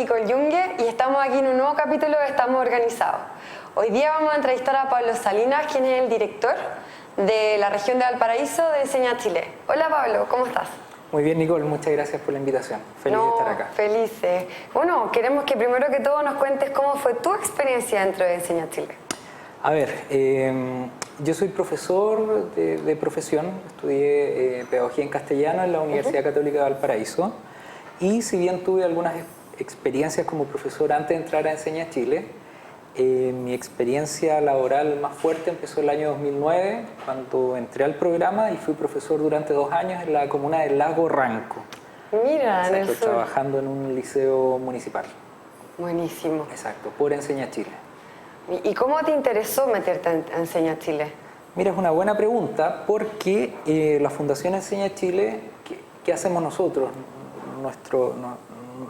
Nicole Junge y estamos aquí en un nuevo capítulo de Estamos Organizados. Hoy día vamos a entrevistar a Pablo Salinas, quien es el director de la región de Valparaíso de Enseña Chile. Hola Pablo, ¿cómo estás? Muy bien, Nicole, muchas gracias por la invitación. Feliz de estar acá. Felices. Bueno, queremos que primero que todo nos cuentes cómo fue tu experiencia dentro de Enseña Chile. A ver, yo soy profesor de profesión, estudié pedagogía en castellano en la Universidad Católica de Valparaíso y si bien tuve algunas experiencias como profesor antes de entrar a Enseña Chile, mi experiencia laboral más fuerte empezó el año 2009 cuando entré al programa y fui profesor durante 2 años en la comuna de Lago Ranco. Mira, en el sur. Trabajando en un liceo municipal. Buenísimo. Exacto, por Enseña Chile. ¿Y cómo te interesó meterte a Enseña Chile? Mira, es una buena pregunta porque la Fundación Enseña Chile, ¿qué hacemos nosotros?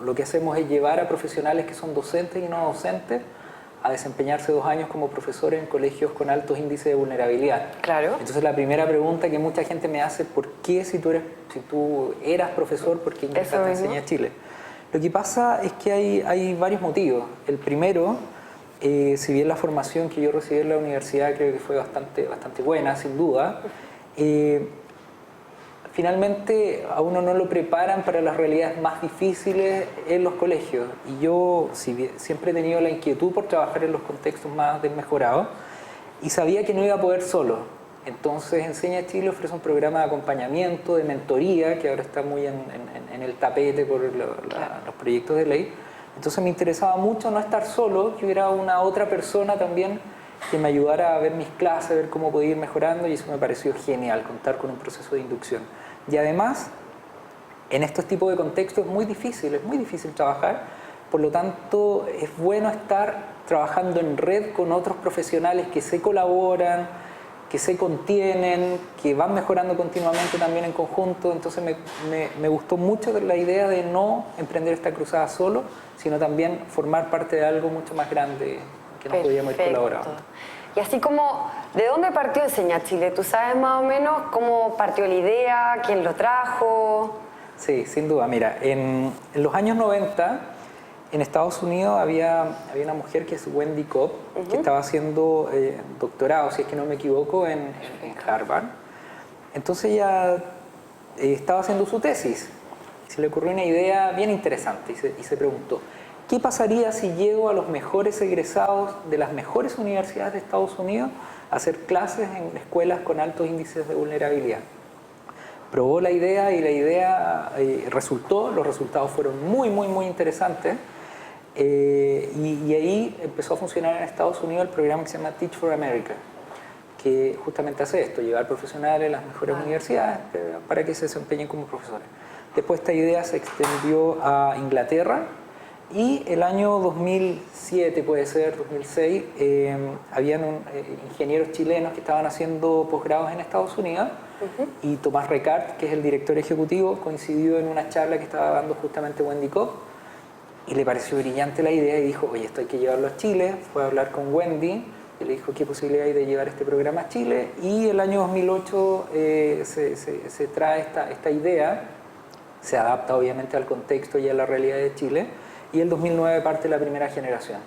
Lo que hacemos es llevar a profesionales que son docentes y no docentes a desempeñarse 2 años como profesores en colegios con altos índices de vulnerabilidad. Claro. Entonces la primera pregunta que mucha gente me hace, ¿por qué si tú eras profesor, por qué ingresaste a Enseña Chile? Lo que pasa es que hay varios motivos. El primero, si bien la formación que yo recibí en la universidad creo que fue bastante buena, sin duda, finalmente a uno no lo preparan para las realidades más difíciles en los colegios. Y yo siempre he tenido la inquietud por trabajar en los contextos más desmejorados y sabía que no iba a poder solo. Entonces Enseña Chile ofrece un programa de acompañamiento, de mentoría, que ahora está muy en el tapete por los proyectos de ley. Entonces me interesaba mucho no estar solo, que hubiera una otra persona también que me ayudara a ver mis clases, a ver cómo podía ir mejorando, y eso me pareció genial, contar con un proceso de inducción. Y además, en estos tipos de contextos es muy difícil trabajar, por lo tanto es bueno estar trabajando en red con otros profesionales que se colaboran, que se contienen, que van mejorando continuamente también en conjunto. Entonces me gustó mucho la idea de no emprender esta cruzada solo, sino también formar parte de algo mucho más grande que nos podíamos ir colaborando. Y así como, ¿de dónde partió Enseña Chile? ¿Tú sabes más o menos cómo partió la idea? ¿Quién lo trajo? Sí, sin duda. Mira, en los años 90, en Estados Unidos había una mujer que es Wendy Cobb, que estaba haciendo doctorado, si es que no me equivoco, en Harvard. Entonces ella estaba haciendo su tesis. Se le ocurrió una idea bien interesante y se preguntó, ¿qué pasaría si llego a los mejores egresados de las mejores universidades de Estados Unidos a hacer clases en escuelas con altos índices de vulnerabilidad? Probó la idea y la idea resultó, los resultados fueron muy interesantes. Y ahí empezó a funcionar en Estados Unidos el programa que se llama Teach for America, que justamente hace esto, llevar profesionales a las mejores universidades para que se desempeñen como profesores. Después esta idea se extendió a Inglaterra y el año 2007, puede ser, 2006, habían ingenieros chilenos que estaban haciendo posgrados en Estados Unidos y Tomás Recart, que es el director ejecutivo, coincidió en una charla que estaba dando justamente Wendy Cobb y le pareció brillante la idea y dijo, oye, esto hay que llevarlo a Chile. Fue a hablar con Wendy y le dijo qué posibilidad hay de llevar este programa a Chile, y el año 2008 se trae esta idea, se adapta obviamente al contexto y a la realidad de Chile, y el 2009 parte la primera generación.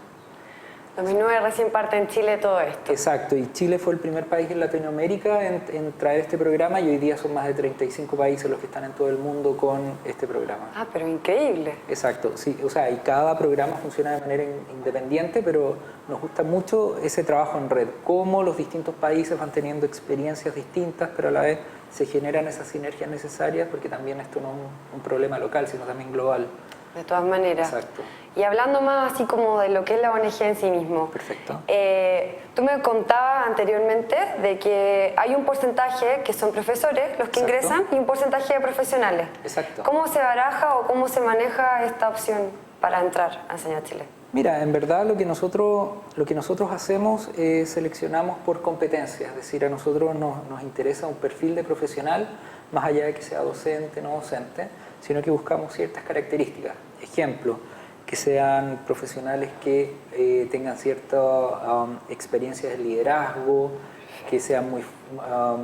2009 recién parte en Chile todo esto. Exacto, y Chile fue el primer país en Latinoamérica en traer este programa, y hoy día son más de 35 países los que están en todo el mundo con este programa. Ah, pero increíble. Exacto, sí, o sea, y cada programa funciona de manera independiente, pero nos gusta mucho ese trabajo en red, cómo los distintos países van teniendo experiencias distintas, pero a la vez se generan esas sinergias necesarias, porque también esto no es un problema local, sino también global. De todas maneras. Exacto. Y hablando más así como de lo que es la ONG en sí mismo. Perfecto. Tú me contabas anteriormente de que hay un porcentaje que son profesores los que ingresan y un porcentaje de profesionales. Exacto. ¿Cómo se baraja o cómo se maneja esta opción para entrar a Enseña Chile? Mira, en verdad lo que nosotros hacemos es seleccionamos por competencias, es decir, a nosotros nos interesa un perfil de profesional, más allá de que sea docente, no docente, sino que buscamos ciertas características. Ejemplo, que sean profesionales que tengan cierta experiencia de liderazgo, que sean muy,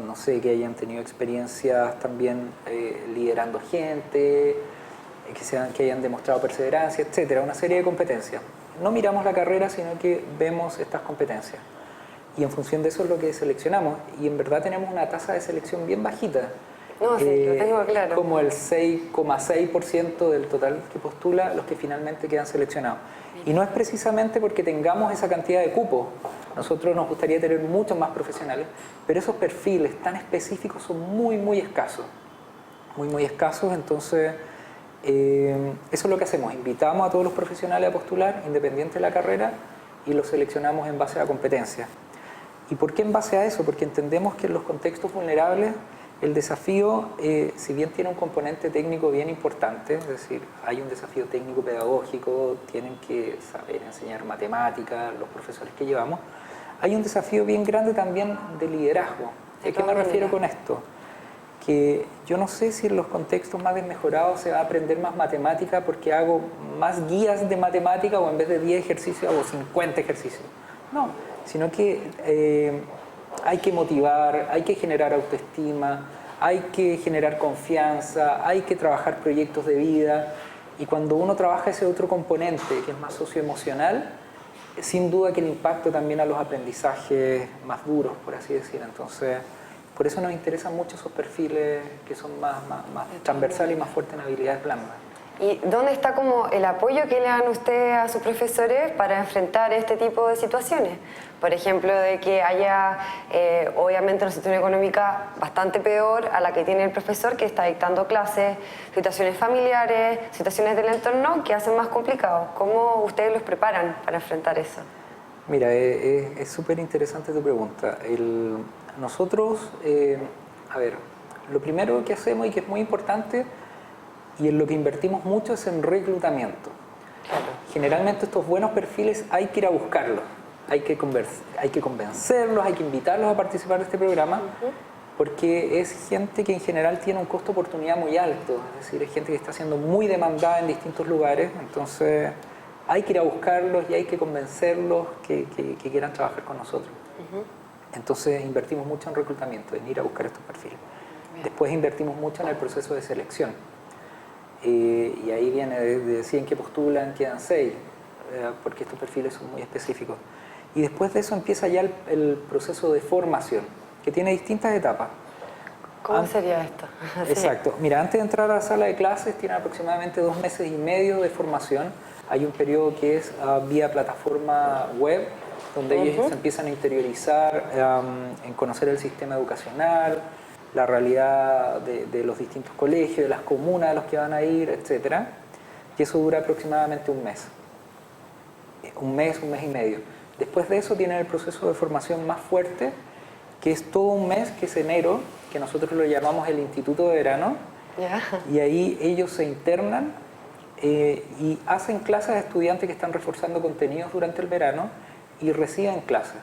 no sé, que hayan tenido experiencias también liderando gente, que hayan demostrado perseverancia, etcétera, una serie de competencias. No miramos la carrera, sino que vemos estas competencias. Y en función de eso es lo que seleccionamos. Y en verdad tenemos una tasa de selección bien bajita. No, sí, lo tengo claro. Como el 6,6% del total que postula los que finalmente quedan seleccionados. Y no es precisamente porque tengamos esa cantidad de cupos. Nosotros nos gustaría tener muchos más profesionales, pero esos perfiles tan específicos son muy, muy escasos. Muy, muy escasos. Entonces, eso es lo que hacemos. Invitamos a todos los profesionales a postular, independiente de la carrera, y los seleccionamos en base a competencias. ¿Y por qué en base a eso? Porque entendemos que en los contextos vulnerables el desafío, si bien tiene un componente técnico bien importante, es decir, hay un desafío técnico-pedagógico, tienen que saber enseñar matemáticas, los profesores que llevamos, hay un desafío bien grande también de liderazgo. ¿A qué me refiero con esto? Que yo no sé si en los contextos más desmejorados se va a aprender más matemática porque hago más guías de matemática o en vez de 10 ejercicios hago 50 ejercicios. No, sino que hay que motivar, hay que generar autoestima, hay que generar confianza, hay que trabajar proyectos de vida. Y cuando uno trabaja ese otro componente, que es más socioemocional, sin duda que el impacto también a los aprendizajes más duros, por así decir. Entonces, por eso nos interesan mucho esos perfiles que son más transversales y más fuertes en habilidades blandas. ¿Y dónde está como el apoyo que le dan ustedes a sus profesores para enfrentar este tipo de situaciones? Por ejemplo, de que haya, obviamente, una situación económica bastante peor a la que tiene el profesor que está dictando clases, situaciones familiares, situaciones del entorno que hacen más complicado. ¿Cómo ustedes los preparan para enfrentar eso? Mira, es súper interesante tu pregunta. Nosotros, a ver, lo primero que hacemos y que es muy importante y en lo que invertimos mucho es en reclutamiento. Claro. Generalmente estos buenos perfiles hay que ir a buscarlos, hay que convencerlos, hay que invitarlos a participar de este programa, porque es gente que en general tiene un costo de oportunidad muy alto, es decir, es gente que está siendo muy demandada en distintos lugares, entonces hay que ir a buscarlos y hay que convencerlos que quieran trabajar con nosotros. Entonces invertimos mucho en reclutamiento, en ir a buscar estos perfiles. Bien. Después invertimos mucho en el proceso de selección. Y ahí viene de 100 que postulan, quedan 6, porque estos perfiles son muy específicos. Y después de eso empieza ya el proceso de formación, que tiene distintas etapas. ¿Cómo sería esto? Exacto. Mira, antes de entrar a la sala de clases tienen aproximadamente 2 meses y medio de formación. Hay un periodo que es vía plataforma web, donde ellos se empiezan a interiorizar, en conocer el sistema educacional, la realidad de los distintos colegios, de las comunas a los que van a ir, etc. Y eso dura aproximadamente un mes. Un mes y medio. Después de eso tienen el proceso de formación más fuerte, que es todo un mes, que es enero, que nosotros lo llamamos el Instituto de Verano. Yeah. Y ahí ellos se internan y hacen clases a estudiantes que están reforzando contenidos durante el verano y reciben clases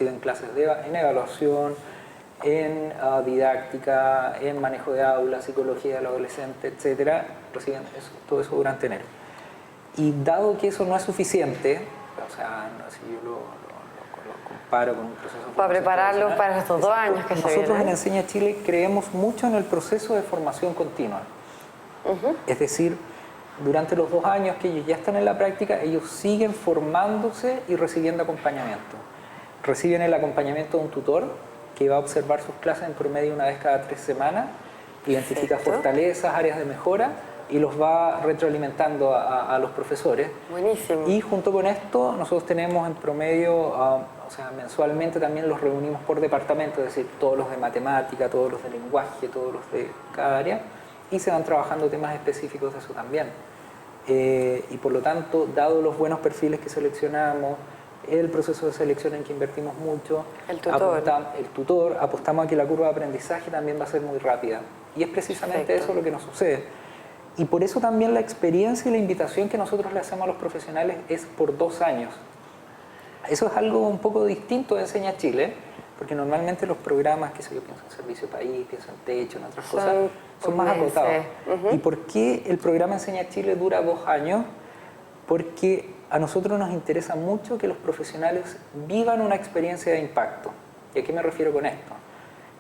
en evaluación, en didáctica, en manejo de aulas, psicología del adolescente, etc. Reciben todo eso durante enero. Y dado que eso no es suficiente, o sea, si yo lo comparo con un proceso... Para prepararlos para estos 2 años que se vienen. Nosotros en Enseña Chile creemos mucho en el proceso de formación continua. Es decir, durante los 2 años que ellos ya están en la práctica, ellos siguen formándose y recibiendo acompañamiento. Reciben el acompañamiento de un tutor que va a observar sus clases en promedio una vez cada 3 semanas, identifica fortalezas, áreas de mejora y los va retroalimentando a los profesores. Buenísimo. Y junto con esto nosotros tenemos en promedio, o sea, mensualmente también los reunimos por departamento, es decir, todos los de matemática, todos los de lenguaje, todos los de cada área, y se van trabajando temas específicos de eso también. Y por lo tanto, dado los buenos perfiles que seleccionamos, el proceso de selección en que invertimos mucho, el tutor, apostamos a que la curva de aprendizaje también va a ser muy rápida. Y es precisamente eso lo que nos sucede. Y por eso también la experiencia y la invitación que nosotros le hacemos a los profesionales es por 2 años. Eso es algo un poco distinto de Enseña Chile, porque normalmente los programas, que sé yo, pienso en Servicio País, pienso en Techo, en otras cosas, son más acotados. ¿Y por qué el programa Enseña Chile dura 2 años? Porque a nosotros nos interesa mucho que los profesionales vivan una experiencia de impacto. ¿Y a qué me refiero con esto?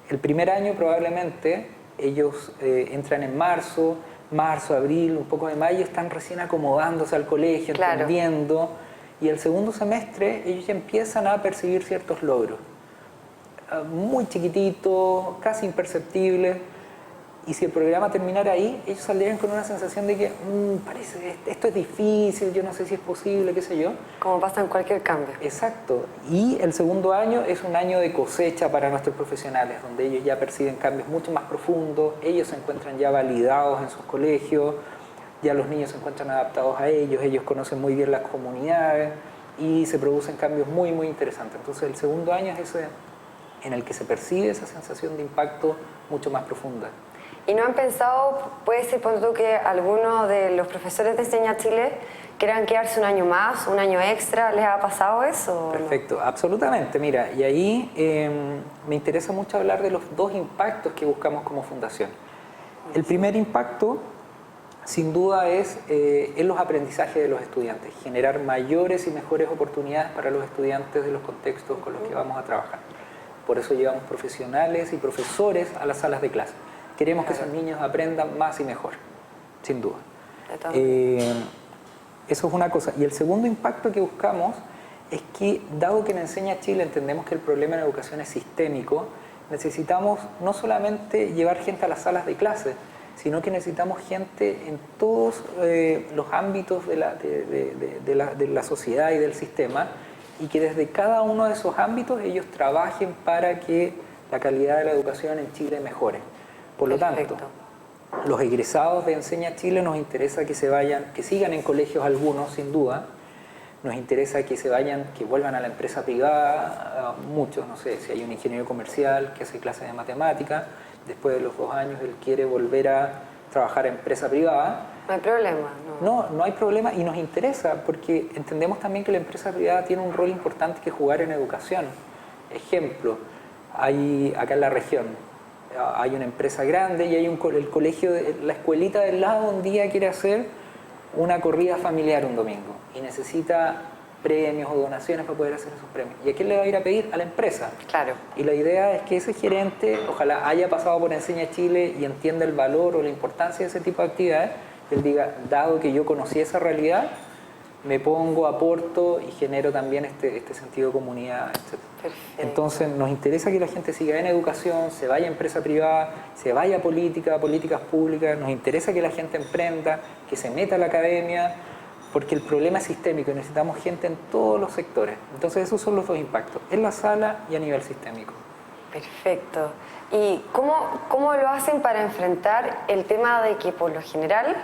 El primer año probablemente ellos entran en marzo, marzo, abril, un poco de mayo, están recién acomodándose al colegio, Claro. entendiendo, y el segundo semestre ellos ya empiezan a percibir ciertos logros, muy chiquititos, casi imperceptibles, y si el programa terminara ahí, ellos saldrían con una sensación de que parece, esto es difícil, yo no sé si es posible, qué sé yo. Como pasa en cualquier cambio. Exacto. Y el segundo año es un año de cosecha para nuestros profesionales, donde ellos ya perciben cambios mucho más profundos, ellos se encuentran ya validados en sus colegios, ya los niños se encuentran adaptados a ellos conocen muy bien las comunidades y se producen cambios muy, muy interesantes. Entonces el segundo año es ese en el que se percibe esa sensación de impacto mucho más profunda. ¿Y no han pensado, puede ser por tú, que algunos de los profesores de Enseña Chile quieran quedarse un año más, un año extra? ¿Les ha pasado eso? Perfecto, absolutamente. Mira, y ahí me interesa mucho hablar de los dos impactos que buscamos como fundación. El primer impacto, sin duda, es en los aprendizajes de los estudiantes, generar mayores y mejores oportunidades para los estudiantes de los contextos con los que vamos a trabajar. Por eso llevamos profesionales y profesores a las salas de clase. Queremos que esos niños aprendan más y mejor, sin duda. Eso es una cosa. Y el segundo impacto que buscamos es que, dado que en Enseña Chile entendemos que el problema en educación es sistémico, necesitamos no solamente llevar gente a las salas de clase, sino que necesitamos gente en todos los ámbitos de la sociedad y del sistema, y que desde cada uno de esos ámbitos ellos trabajen para que la calidad de la educación en Chile mejore. Por lo tanto, los egresados de Enseña Chile nos interesa que sigan en colegios algunos, sin duda. Nos interesa que que vuelvan a la empresa privada, muchos, no sé, si hay un ingeniero comercial que hace clases de matemática, después de los 2 años él quiere volver a trabajar en empresa privada. No hay problema, ¿no? No hay problema, y nos interesa porque entendemos también que la empresa privada tiene un rol importante que jugar en educación. Ejemplo, acá en la región hay una empresa grande y hay el colegio, la escuelita del lado un día quiere hacer una corrida familiar un domingo y necesita premios o donaciones para poder hacer esos premios. ¿Y a quién le va a ir a pedir? A la empresa. Claro. Y la idea es que ese gerente, ojalá haya pasado por Enseña Chile y entienda el valor o la importancia de ese tipo de actividades, él diga, dado que yo conocí esa realidad, me pongo, aporto y genero también este sentido de comunidad, etc. Perfecto. Entonces nos interesa que la gente siga en educación, se vaya a empresa privada, se vaya a políticas públicas, nos interesa que la gente emprenda, que se meta a la academia, porque el problema es sistémico y necesitamos gente en todos los sectores. Entonces esos son los dos impactos, en la sala y a nivel sistémico. Perfecto. ¿Y cómo lo hacen para enfrentar el tema de que por lo general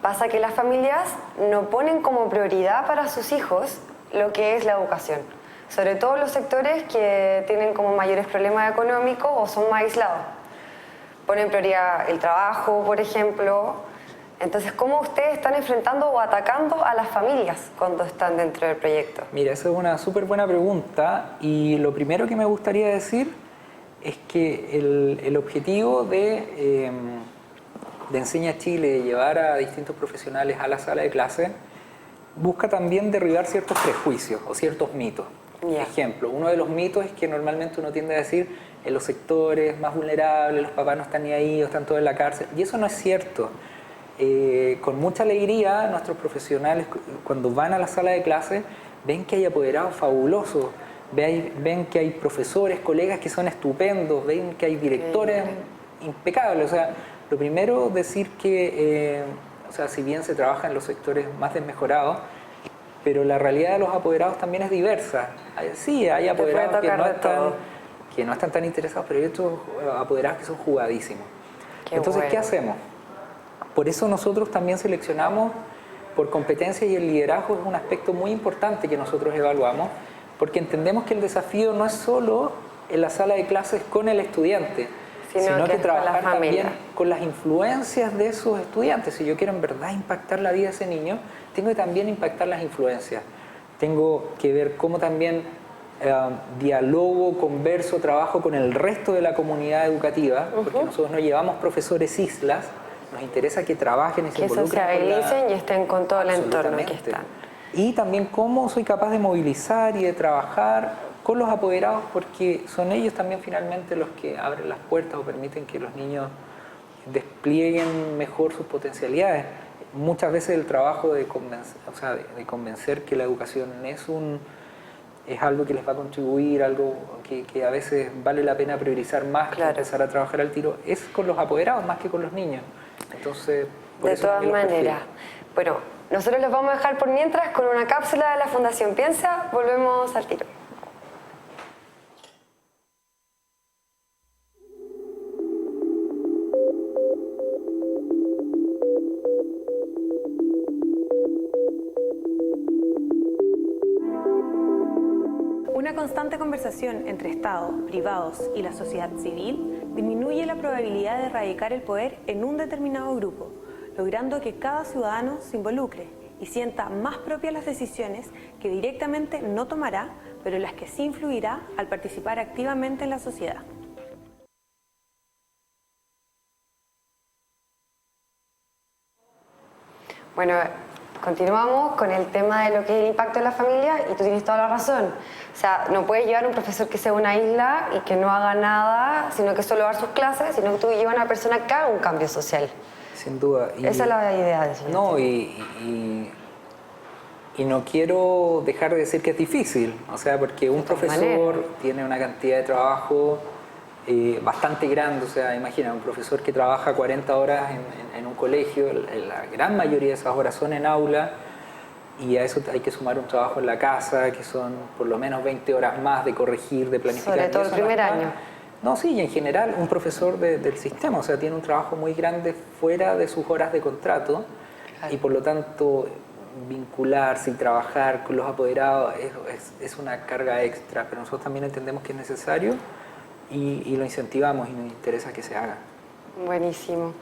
pasa que las familias no ponen como prioridad para sus hijos lo que es la educación? Sobre todo los sectores que tienen como mayores problemas económicos o son más aislados. Ponen prioridad el trabajo, por ejemplo. Entonces, ¿cómo ustedes están enfrentando o atacando a las familias cuando están dentro del proyecto? Mira, esa es una súper buena pregunta, y lo primero que me gustaría decir es que el objetivo de Enseña Chile, de llevar a distintos profesionales a la sala de clase, busca también derribar ciertos prejuicios o ciertos mitos. Yeah. Ejemplo, uno de los mitos es que normalmente uno tiende a decir en los sectores más vulnerables los papás no están ni ahí o están todos en la cárcel, y eso no es cierto. Con mucha alegría nuestros profesionales, cuando van a la sala de clase, ven que hay apoderados fabulosos, ven que hay profesores, colegas que son estupendos, ven que hay directores impecables. O sea, lo primero, decir que si bien se trabaja en los sectores más desmejorados, pero la realidad de los apoderados también es diversa. Sí, hay apoderados que no están tan interesados, pero hay otros apoderados que son jugadísimos. Entonces, ¿qué hacemos? Por eso nosotros también seleccionamos por competencia, y el liderazgo es un aspecto muy importante que nosotros evaluamos, porque entendemos que el desafío no es solo en la sala de clases con el estudiante, sino que trabajar también con las influencias de esos estudiantes. Si yo quiero en verdad impactar la vida de ese niño, tengo que también impactar las influencias. Tengo que ver cómo también dialogo, converso, trabajo con el resto de la comunidad educativa, porque nosotros no llevamos profesores islas, nos interesa que trabajen y se involucren. Que socialicen y estén con todo el entorno que están. Y también cómo soy capaz de movilizar y de trabajar con los apoderados, porque son ellos también finalmente los que abren las puertas o permiten que los niños desplieguen mejor sus potencialidades. Muchas veces el trabajo de convencer que la educación es algo que les va a contribuir, algo que a veces vale la pena priorizar más que empezar a trabajar al tiro, es con los apoderados más que con los niños. Entonces, por de eso todas maneras. Bueno, nosotros los vamos a dejar por mientras con una cápsula de la Fundación Piensa. Volvemos al tiro. Una constante conversación entre Estados, privados y la sociedad civil disminuye la probabilidad de erradicar el poder en un determinado grupo, logrando que cada ciudadano se involucre y sienta más propias las decisiones que directamente no tomará, pero en las que sí influirá al participar activamente en la sociedad. Bueno, continuamos con el tema de lo que es el impacto en la familia y tú tienes toda la razón. O sea, no puedes llevar un profesor que sea una isla y que no haga nada, sino que solo dar sus clases, sino que tú llevas a una persona que haga un cambio social. Sin duda. Esa es la idea de eso. No, y no quiero dejar de decir que es difícil, o sea, porque un profesor tiene una cantidad de trabajo bastante grande, o sea, imagina, un profesor que trabaja 40 horas en un colegio, la gran mayoría de esas horas son en aula, y a eso hay que sumar un trabajo en la casa, que son por lo menos 20 horas más de corregir, de planificar. Sobre todo el primer año. No, sí, y en general un profesor del sistema, o sea, tiene un trabajo muy grande fuera de sus horas de contrato, claro. Y por lo tanto vincularse y trabajar con los apoderados es una carga extra, pero nosotros también entendemos que es necesario y lo incentivamos y nos interesa que se haga. Buenísimo.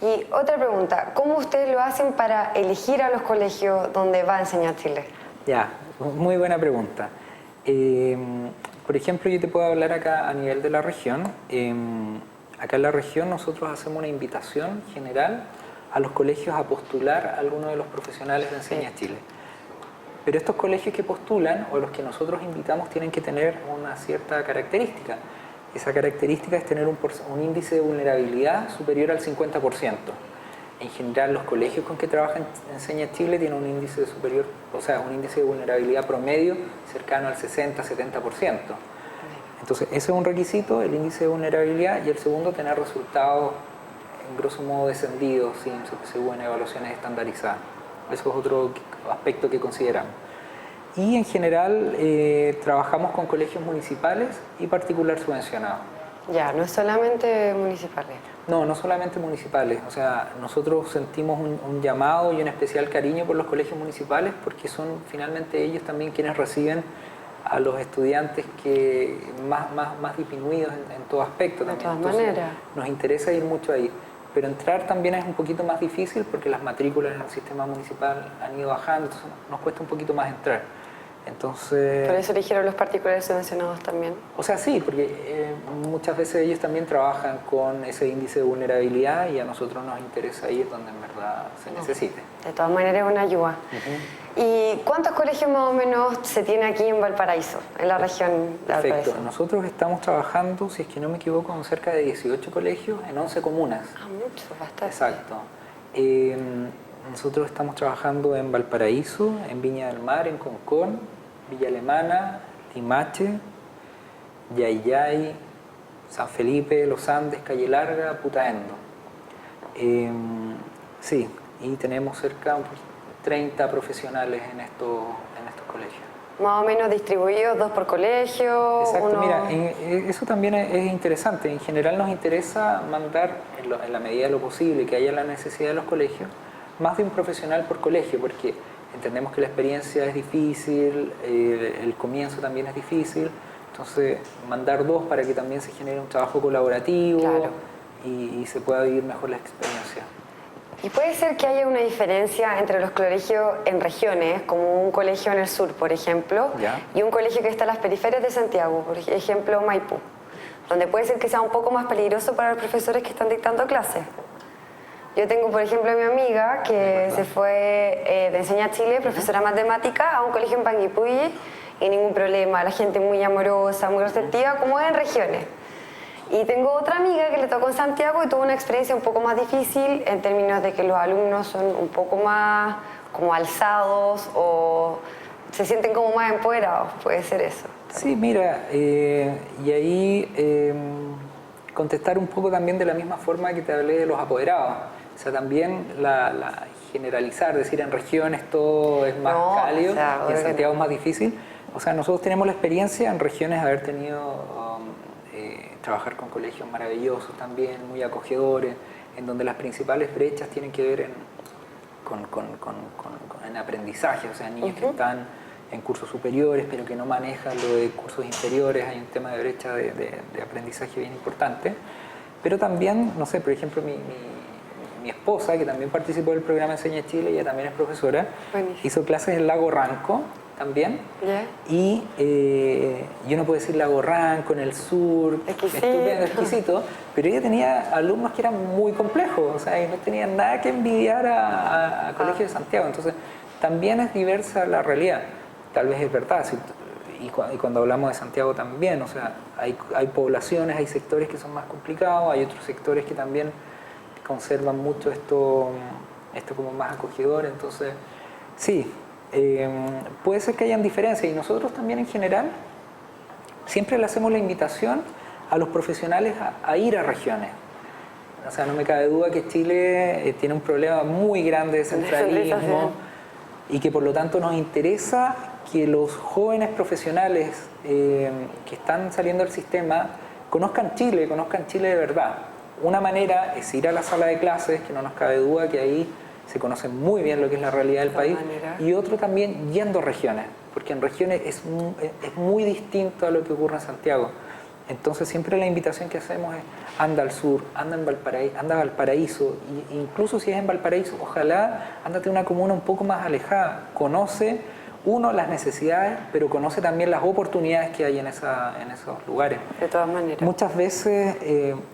Y otra pregunta, ¿cómo ustedes lo hacen para elegir a los colegios donde va a enseñar Chile? Ya, muy buena pregunta. Por ejemplo, yo te puedo hablar acá a nivel de la región. Acá en la región nosotros hacemos una invitación general a los colegios a postular a alguno de los profesionales de Enseña Chile. Pero estos colegios que postulan o los que nosotros invitamos tienen que tener una cierta característica. Esa característica es tener un índice de vulnerabilidad superior al 50%. En general, los colegios con que trabaja Enseña Chile tienen un índice superior, o sea, un índice de vulnerabilidad promedio cercano al 60-70%. Entonces, ese es un requisito, el índice de vulnerabilidad, y el segundo, tener resultados en grosso modo descendidos, según evaluaciones estandarizadas. Eso es otro aspecto que consideramos. Y en general trabajamos con colegios municipales y particular subvencionados. Ya, no es solamente municipales. No, no solamente municipales. O sea, nosotros sentimos un llamado y un especial cariño por los colegios municipales porque son finalmente ellos también quienes reciben a los estudiantes que más disminuidos en todo aspecto. De también. todas maneras. Nos interesa ir mucho ahí. Pero entrar también es un poquito más difícil porque las matrículas en el sistema municipal han ido bajando, entonces nos cuesta un poquito más entrar. Entonces, ¿por eso eligieron los particulares subvencionados también? O sea, sí, porque muchas veces ellos también trabajan con ese índice de vulnerabilidad y a nosotros nos interesa ir donde en verdad se necesite. De todas maneras es una ayuda. ¿Y cuántos colegios más o menos se tiene aquí en Valparaíso, en la región de Valparaíso? Perfecto. Nosotros estamos trabajando, si es que no me equivoco, con cerca de 18 colegios en 11 comunas. Ah, mucho, bastante. Exacto. Nosotros estamos trabajando en Valparaíso, en Viña del Mar, en Concón, Villa Alemana, Limache, Yayay, San Felipe, Los Andes, Calle Larga, Putaendo. Sí, y tenemos cerca de 30 profesionales en estos colegios. Más o menos distribuidos, 2 por colegio. Exacto, mira, eso también es interesante. En general nos interesa mandar, en la medida de lo posible, que haya la necesidad de los colegios, más de un profesional por colegio, porque entendemos que la experiencia es difícil, el comienzo también es difícil, entonces mandar 2 para que también se genere un trabajo colaborativo. Claro. y se pueda vivir mejor la experiencia. ¿Y puede ser que haya una diferencia entre los colegios en regiones, como un colegio en el sur, por ejemplo, y un colegio que está en las periferias de Santiago, por ejemplo Maipú, donde puede ser que sea un poco más peligroso para los profesores que están dictando clases? Yo tengo, por ejemplo, a mi amiga que se fue de Enseña Chile, profesora de matemática, a un colegio en Panguipulli y ningún problema, la gente muy amorosa, muy receptiva, como es en regiones. Y tengo otra amiga que le tocó en Santiago y tuvo una experiencia un poco más difícil en términos de que los alumnos son un poco más como alzados o se sienten como más empoderados, puede ser eso. Sí, mira, y ahí contestar un poco también de la misma forma que te hablé de los apoderados. O sea, también la generalizar, decir en regiones todo es más cálido, o sea, y en Santiago es más difícil. O sea, nosotros tenemos la experiencia en regiones de haber tenido, trabajar con colegios maravillosos también, muy acogedores, en donde las principales brechas tienen que ver en aprendizaje, o sea, niños que están en cursos superiores pero que no manejan lo de cursos inferiores, hay un tema de brecha de aprendizaje bien importante. Pero también, no sé, por ejemplo, mi esposa, que también participó del programa Enseña Chile, ella también es profesora, hizo clases en Lago Ranco también, y uno puede decir Lago Ranco, en el sur, estupendo, exquisito, pero ella tenía alumnos que eran muy complejos, o sea, y no tenían nada que envidiar a colegios de Santiago, entonces también es diversa la realidad, tal vez es verdad, y cuando hablamos de Santiago también, o sea, hay poblaciones, hay sectores que son más complicados, hay otros sectores que también conservan mucho esto como más acogedor, entonces sí, puede ser que hayan diferencias y nosotros también en general siempre le hacemos la invitación a los profesionales a ir a regiones. O sea, no me cabe duda que Chile tiene un problema muy grande de centralismo y que por lo tanto nos interesa que los jóvenes profesionales que están saliendo del sistema conozcan Chile de verdad. Una manera es ir a la sala de clases, que no nos cabe duda que ahí se conoce muy bien lo que es la realidad del país, y otro también yendo a regiones, porque en regiones es muy distinto a lo que ocurre en Santiago. Entonces siempre la invitación que hacemos es anda al sur, anda a Valparaíso, e incluso si es en Valparaíso, ojalá ándate a una comuna un poco más alejada, conoce las necesidades, pero conoce también las oportunidades que hay en esos lugares. De todas maneras. Muchas veces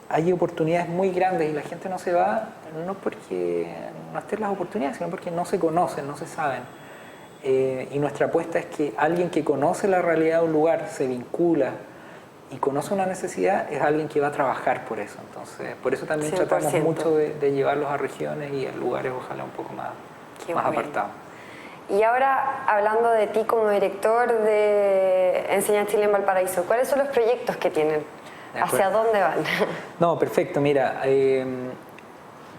hay oportunidades muy grandes y la gente no se va, no porque no estén las oportunidades, sino porque no se conocen, no se saben. Y nuestra apuesta es que alguien que conoce la realidad de un lugar, se vincula y conoce una necesidad, es alguien que va a trabajar por eso. Entonces, por eso también 100%. Tratamos mucho de llevarlos a regiones y a lugares ojalá un poco más apartados. Y ahora, hablando de ti como director de Enseña Chile en Valparaíso, ¿cuáles son los proyectos que tienen? ¿Hacia dónde van? No, perfecto. Mira,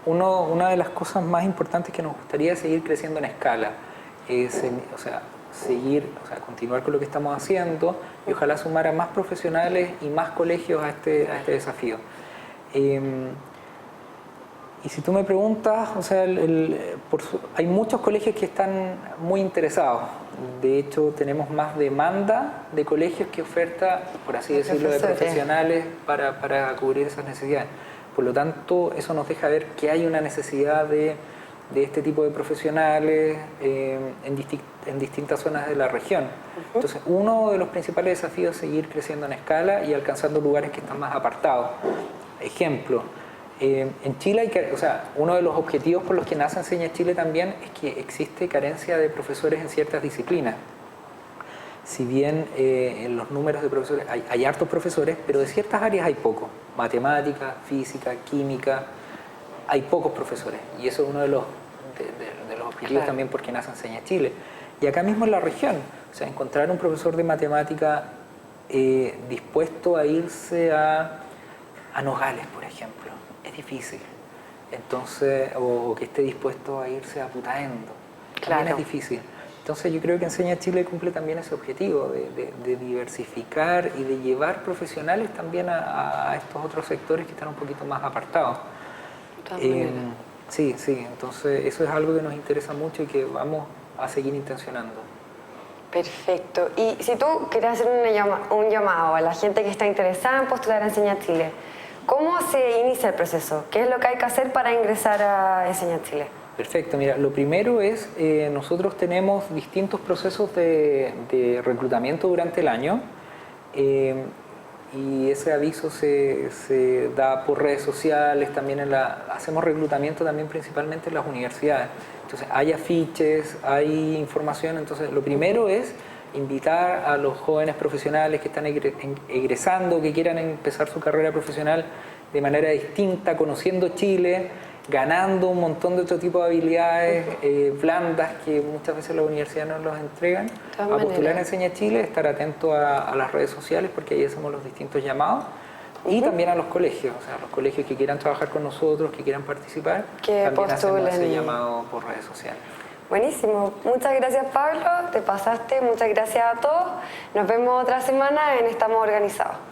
una de las cosas más importantes que nos gustaría es seguir creciendo en escala. Continuar con lo que estamos haciendo y ojalá sumar a más profesionales y más colegios a este desafío. Y si tú me preguntas, o sea, hay muchos colegios que están muy interesados. De hecho, tenemos más demanda de colegios que oferta, por así decirlo, de profesionales para cubrir esas necesidades. Por lo tanto, eso nos deja ver que hay una necesidad de este tipo de profesionales en distintas zonas de la región. Entonces, uno de los principales desafíos es seguir creciendo en escala y alcanzando lugares que están más apartados. Ejemplo, en Chile, uno de los objetivos por los que nace Enseña Chile también es que existe carencia de profesores en ciertas disciplinas. Si bien en los números de profesores hay hartos profesores, pero de ciertas áreas hay pocos. Matemática, física, química, hay pocos profesores. Y eso es uno de los objetivos también porque nace Enseña Chile. Y acá mismo en la región, o sea, encontrar un profesor de matemática dispuesto a irse a Nogales, por ejemplo, es difícil. Entonces, o que esté dispuesto a irse a Putaendo, también es difícil. Entonces yo creo que Enseña Chile cumple también ese objetivo de diversificar y de llevar profesionales también a estos otros sectores que están un poquito más apartados. Sí, entonces eso es algo que nos interesa mucho y que vamos a seguir intencionando. Perfecto. Y si tú quieres hacer un llamado a la gente que está interesada en postular a Enseña Chile, ¿cómo se inicia el proceso? ¿Qué es lo que hay que hacer para ingresar a Enseña Chile? Perfecto, mira, lo primero es, nosotros tenemos distintos procesos de reclutamiento durante el año y ese aviso se da por redes sociales, también hacemos reclutamiento también principalmente en las universidades. Entonces hay afiches, hay información, entonces lo primero es invitar a los jóvenes profesionales que están egresando, que quieran empezar su carrera profesional de manera distinta, conociendo Chile, ganando un montón de otro tipo de habilidades blandas que muchas veces las universidades no los entregan, a postular a Enseña Chile, estar atento a las redes sociales porque ahí hacemos los distintos llamados. Y también a los colegios, o sea, los colegios que quieran trabajar con nosotros, que quieran participar, que también hacemos ese postulen. llamado por redes sociales. Buenísimo. Muchas gracias, Pablo. Te pasaste. Muchas gracias a todos. Nos vemos otra semana en Estamos Organizados.